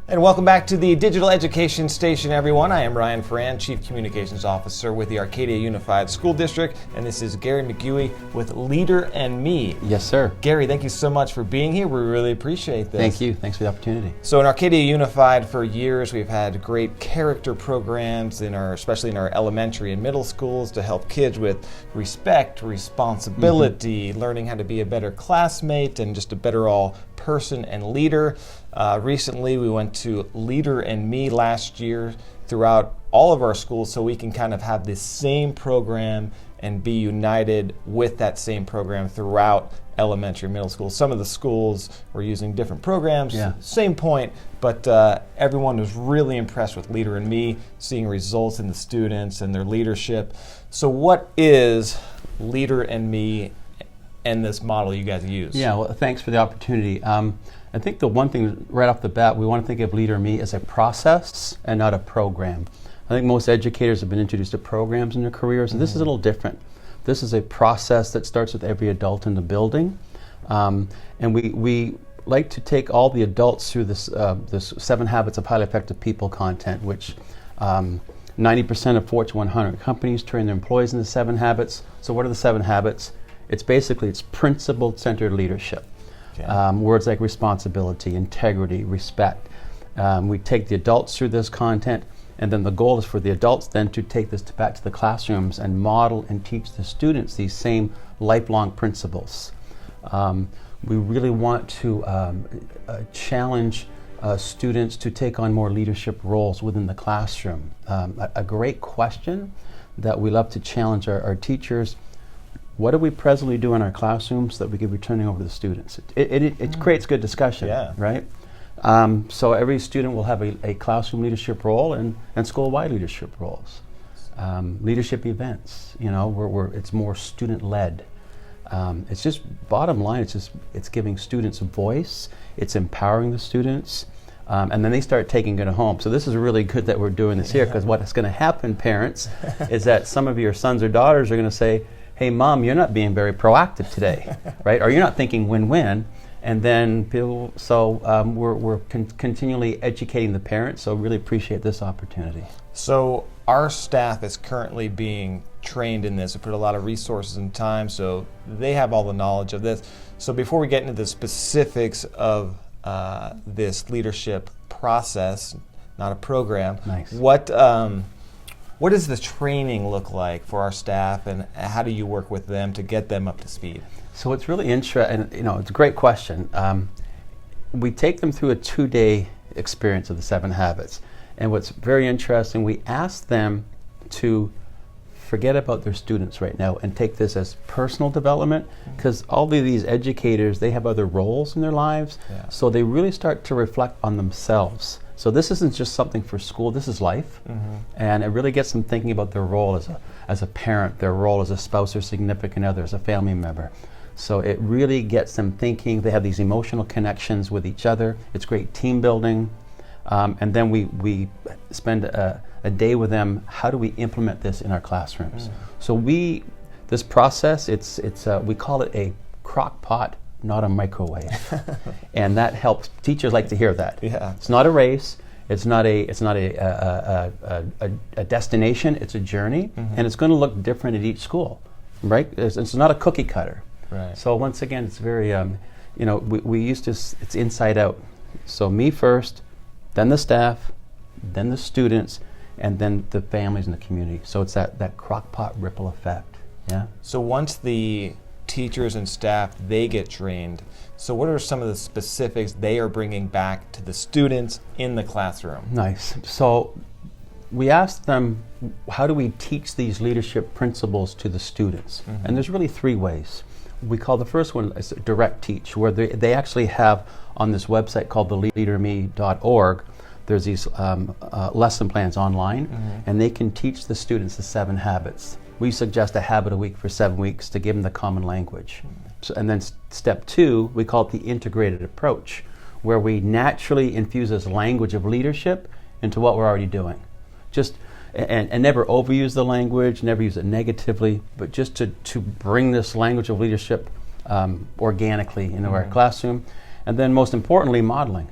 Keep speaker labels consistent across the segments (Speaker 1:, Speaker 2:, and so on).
Speaker 1: And welcome back to the Digital Education Station, everyone. I am Ryan Ferran, Chief Communications Officer with the Arcadia Unified School District, and this is Gary McGuey with Leader and Me.
Speaker 2: Yes, sir.
Speaker 1: Gary, thank you so much for being here. We really appreciate this.
Speaker 2: Thank you. Thanks for the opportunity.
Speaker 1: So in Arcadia Unified, for years, we've had great character programs, especially in our elementary and middle schools, to help kids with respect, responsibility, learning how to be a better classmate, and just a better all person and leader. Recently, we went to Leader and Me last year throughout all of our schools so we can kind of have this same program and be united with that same program throughout elementary and middle school. Some of the schools were using different programs, same point, but everyone was really impressed with Leader and Me, seeing results in the students and their leadership. So what is Leader and Me and this model you guys use?
Speaker 2: Yeah, well, thanks for the opportunity. I think the one thing right off the bat, we want to think of Leader and Me as a process and not a program. I think most educators have been introduced to programs in their careers, and this is a little different. This is a process that starts with every adult in the building, and we like to take all the adults through this 7 Habits of Highly Effective People content, which 90% of Fortune 100 companies train their employees in the 7 habits. So what are the 7 habits? It's principle-centered leadership. Okay. Words like responsibility, integrity, respect. We take the adults through this content, and then the goal is for the adults then to take this back to the classrooms and model and teach the students these same lifelong principles. We really want to challenge students to take on more leadership roles within the classroom. A great question that we love to challenge our teachers: what do we presently do in our classrooms that we could be turning over to the students? It creates good discussion, right? So every student will have a classroom leadership role and school-wide leadership roles. Leadership events, it's more student-led. It's just bottom line. It's giving students a voice. It's empowering the students, and then they start taking it home. So this is really good that we're doing this here, because what's going to happen, parents, is that some of your sons or daughters are going to say, "Hey, Mom, you're not being very proactive today," right? Or you're not thinking win-win. And then we're continually educating the parents, so really appreciate this opportunity.
Speaker 1: So our staff is currently being trained in this. We put a lot of resources and time, so they have all the knowledge of this. So before we get into the specifics of this leadership process, not a program,
Speaker 2: nice.
Speaker 1: What does the training look like for our staff, and how do you work with them to get them up to speed?
Speaker 2: So it's really interesting, it's a great question. We take them through a 2-day experience of the 7 habits. And what's very interesting, we ask them to forget about their students right now and take this as personal development, because all of these educators, they have other roles in their lives, so they really start to reflect on themselves. So this isn't just something for school, this is life, and it really gets them thinking about their role as a parent, their role as a spouse or significant other, as a family member. So it really gets them thinking. They have these emotional connections with each other. It's great team building. And then we spend a day with them. How do we implement this in our classrooms? So this process, we call it a crock pot, not a microwave. And that helps. Teachers like to hear that. Yeah. It's not a race. It's not a destination. It's a journey, and it's going to look different at each school, right? It's not a cookie cutter.
Speaker 1: Right.
Speaker 2: So once again, it's very, we used to, it's inside out. So me first, then the staff, then the students, and then the families and the community. So it's that crock pot ripple effect. Yeah.
Speaker 1: So once the teachers and staff, they get trained, so what are some of the specifics they are bringing back to the students in the classroom?
Speaker 2: Nice. So we asked them, how do we teach these leadership principles to the students? And there's really 3 ways. We call the first one is direct teach, where they actually have on this website called theleaderme.org, there's these lesson plans online, and they can teach the students the 7 habits. We suggest a habit a week for 7 weeks to give them the common language. So, and then step 2, we call it the integrated approach, where we naturally infuse this language of leadership into what we're already doing. And never overuse the language, never use it negatively, but just to bring this language of leadership organically into our classroom. And then most importantly, modeling.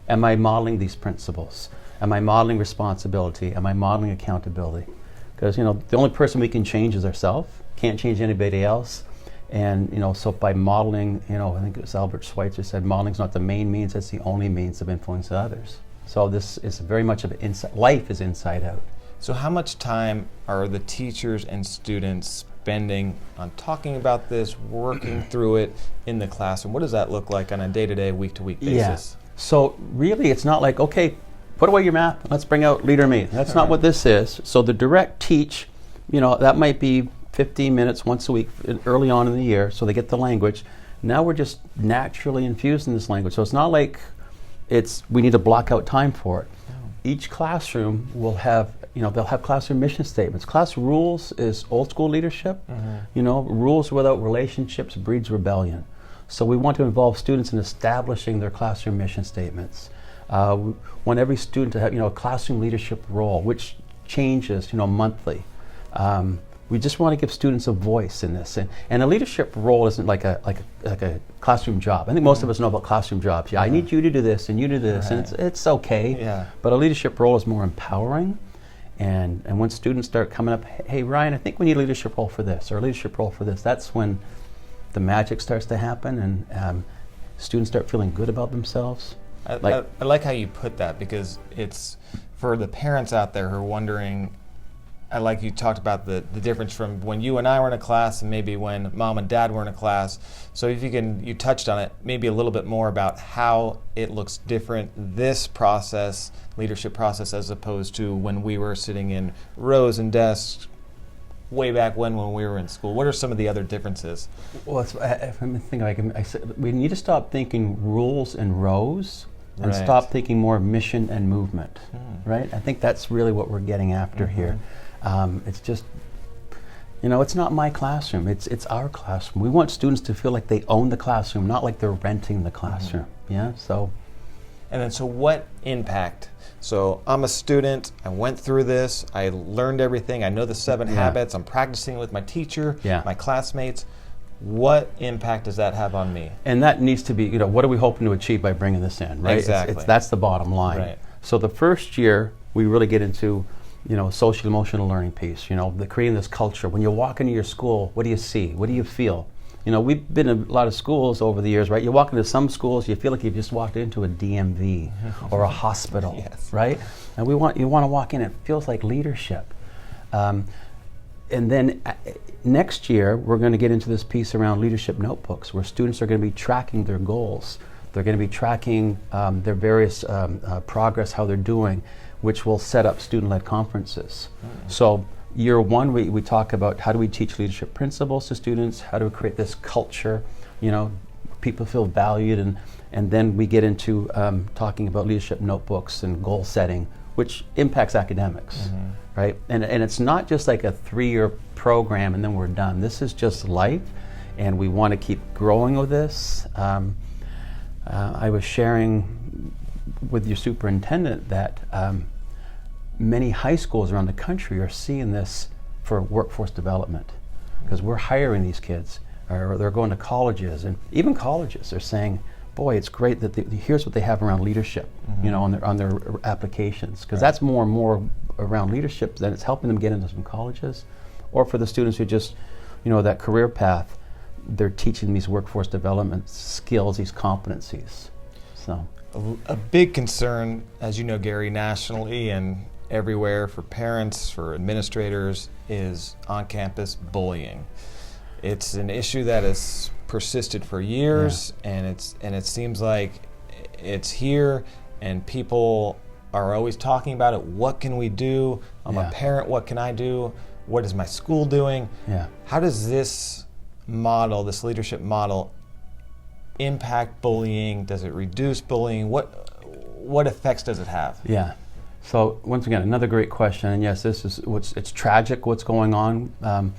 Speaker 2: Am I modeling these principles? Am I modeling responsibility? Am I modeling accountability? Because, the only person we can change is ourselves. Can't change anybody else. And, so by modeling, I think it was Albert Schweitzer said, modeling is not the main means, it's the only means of influencing others. So this is very much of an inside, life is inside out.
Speaker 1: So how much time are the teachers and students spending on talking about this, working through it in the classroom? What does that look like on a day-to-day, week-to-week basis?
Speaker 2: Yeah. So really it's not like, okay, put away your math, let's bring out Leader Me. That's not what this is. So the direct teach, that might be 15 minutes once a week early on in the year, so they get the language. Now we're just naturally infusing this language. So it's not like we need to block out time for it. No. Each classroom will have, they'll have classroom mission statements. Class rules is old school leadership. Rules without relationships breeds rebellion. So we want to involve students in establishing their classroom mission statements. We want every student to have, a classroom leadership role, which changes, monthly. We just want to give students a voice in this, and a leadership role isn't like a classroom job. I think most of us know about classroom jobs. Yeah, I need you to do this and you do this, and it's okay. Yeah. But a leadership role is more empowering, and when students start coming up, hey Ryan, I think we need a leadership role for this or a leadership role for this. That's when the magic starts to happen, and students start feeling good about themselves.
Speaker 1: I like how you put that, because it's for the parents out there who are wondering. I like you talked about the difference from when you and I were in a class and maybe when mom and dad were in a class. So if you touched on it, maybe a little bit more about how it looks different, this process, leadership process, as opposed to when we were sitting in rows and desks way back when we were in school. What are some of the other differences?
Speaker 2: Well, I said, we need to stop thinking rules and rows and stop thinking more mission and movement, right? I think that's really what we're getting after here. It's just, it's not my classroom, it's our classroom. We want students to feel like they own the classroom, not like they're renting the classroom. Yeah, so.
Speaker 1: And then, so what impact? So I'm a student, I went through this, I learned everything, I know the 7 habits, I'm practicing with my teacher, my classmates. What impact does that have on me?
Speaker 2: And that needs to be, what are we hoping to achieve by bringing this in, right?
Speaker 1: Exactly.
Speaker 2: That's the bottom line. Right. So the first year, we really get into social emotional learning piece, creating this culture. When you walk into your school, what do you see? What do you feel? We've been in a lot of schools over the years, right? You walk into some schools, you feel like you've just walked into a DMV or a hospital, right? And you want to walk in, it feels like leadership. And then next year, we're going to get into this piece around leadership notebooks, where students are going to be tracking their goals. They're going to be tracking their various progress, how they're doing, which will set up student-led conferences. So year one, we talk about how do we teach leadership principles to students, how do we create this culture, people feel valued, and then we get into talking about leadership notebooks and goal setting, which impacts academics, right? And it's not just like a 3-year program and then we're done. This is just life, and we want to keep growing with this. I was sharing with your superintendent that many high schools around the country are seeing this for workforce development, because we're hiring these kids, or they're going to colleges, and even colleges are saying, boy, it's great that here's what they have around leadership, on their applications, because that's more and more around leadership, that it's helping them get into some colleges. Or for the students who just, that career path, they're teaching these workforce development skills, these competencies. So
Speaker 1: a big concern, as you know, Gary, nationally and everywhere for parents, for administrators, is on-campus bullying. It's an issue that has persisted for years, and it seems like it's here, and people are always talking about it. What can we do? I'm a parent. What can I do? What is my school doing? How does this model, this leadership model, impact bullying? Does it reduce bullying? What effects does it have?
Speaker 2: So once again, another great question. And yes, it's tragic what's going on.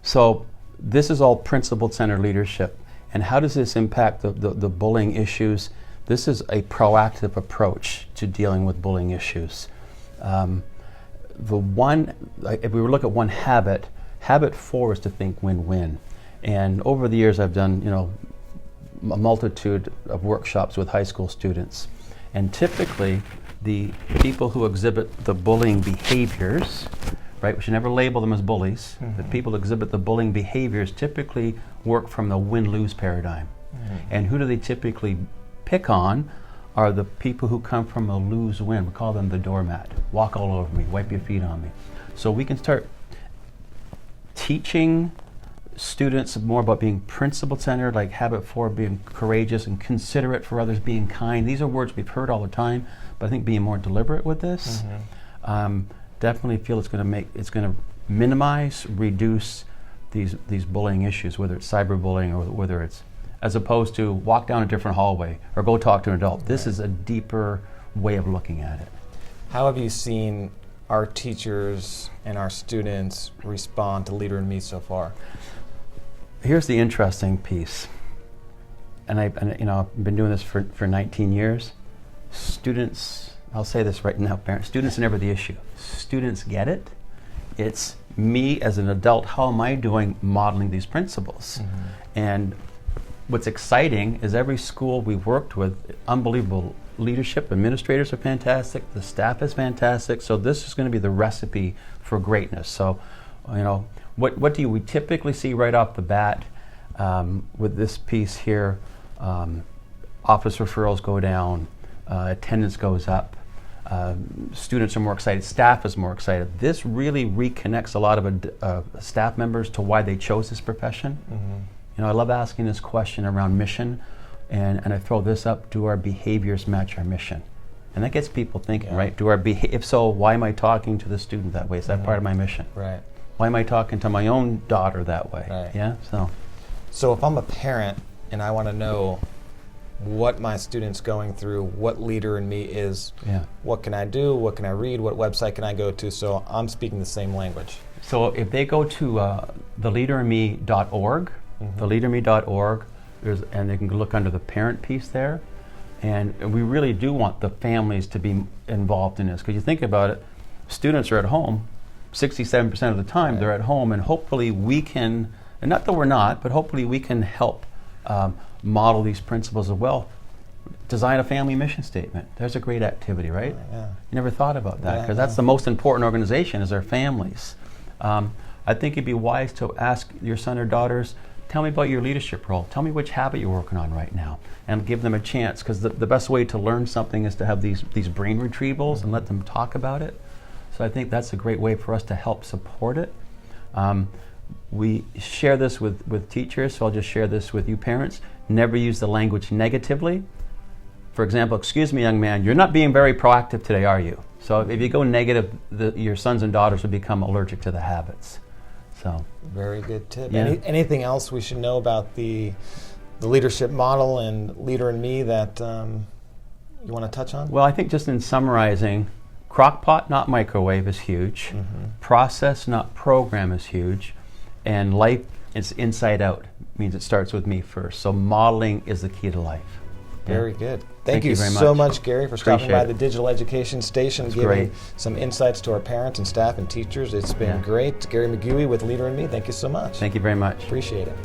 Speaker 2: So this is all principle-centered leadership. And how does this impact the bullying issues? This is a proactive approach to dealing with bullying issues. If we look at one habit 4 is to think win-win. And over the years, I've done, a multitude of workshops with high school students. And typically, the people who exhibit the bullying behaviors, right, we should never label them as bullies, the people who exhibit the bullying behaviors typically work from the win-lose paradigm. And who do they typically pick on are the people who come from a lose-win. We call them the doormat. Walk all over me, wipe your feet on me. So we can start teaching students more about being principle-centered, like habit 4, being courageous and considerate for others, being kind. These are words we've heard all the time, but I think being more deliberate with this, definitely feel it's going to minimize, reduce these bullying issues, whether it's cyberbullying or whether it's, as opposed to walk down a different hallway or go talk to an adult. This is a deeper way of looking at it.
Speaker 1: How have you seen our teachers and our students respond to Leader in Me so far?
Speaker 2: Here's the interesting piece, and I've been doing this for 19 years. Students, I'll say this right now, parents, students are never the issue. Students get it. It's me as an adult, how am I doing modeling these principles? And what's exciting is every school we've worked with, unbelievable leadership, administrators are fantastic, the staff is fantastic, so this is going to be the recipe for greatness. So, what do we typically see right off the bat with this piece here? Office referrals go down, attendance goes up, students are more excited, staff is more excited. This really reconnects a lot of staff members to why they chose this profession. I love asking this question around mission, and I throw this up: do our behaviors match our mission? And that gets people thinking, right? If so, why am I talking to the student that way? Is that part of my mission?
Speaker 1: Right.
Speaker 2: Why am I talking to my own daughter that way?
Speaker 1: Right.
Speaker 2: Yeah.
Speaker 1: So if I'm a parent and I want to know what my student's going through, what Leader in Me is, what can I do? What can I read? What website can I go to? So I'm speaking the same language.
Speaker 2: So if they go to theleaderinme.org, theleaderinme.org, and they can look under the parent piece there, and we really do want the families to be involved in this, because you think about it, students are at home 67% of the time. They're at home, and hopefully we can, and not that we're not, but hopefully we can help model these principles as well. Design a family mission statement. There's a great activity, right? You never thought about that, because that's the most important organization, is our families. I think it'd be wise to ask your son or daughters, tell me about your leadership role. Tell me which habit you're working on right now, and give them a chance, because the best way to learn something is to have these brain retrievals and let them talk about it. So I think that's a great way for us to help support it. We share this with teachers, so I'll just share this with you parents. Never use the language negatively. For example, excuse me, young man, you're not being very proactive today, are you? So if you go negative, your sons and daughters will become allergic to the habits. So
Speaker 1: very good tip. Anything else we should know about the leadership model and Leader in Me that you want to touch on?
Speaker 2: Well, I think just in summarizing, crockpot, not microwave, is huge. Process, not program, is huge. And life is inside out, means it starts with me first. So modeling is the key to life.
Speaker 1: Very good. Thank you very so much, Gary, for stopping by the Digital Education Station, giving some insights to our parents and staff and teachers. It's been great. Gary McGuey with Leader in Me, thank you so much.
Speaker 2: Thank you very much.
Speaker 1: Appreciate it.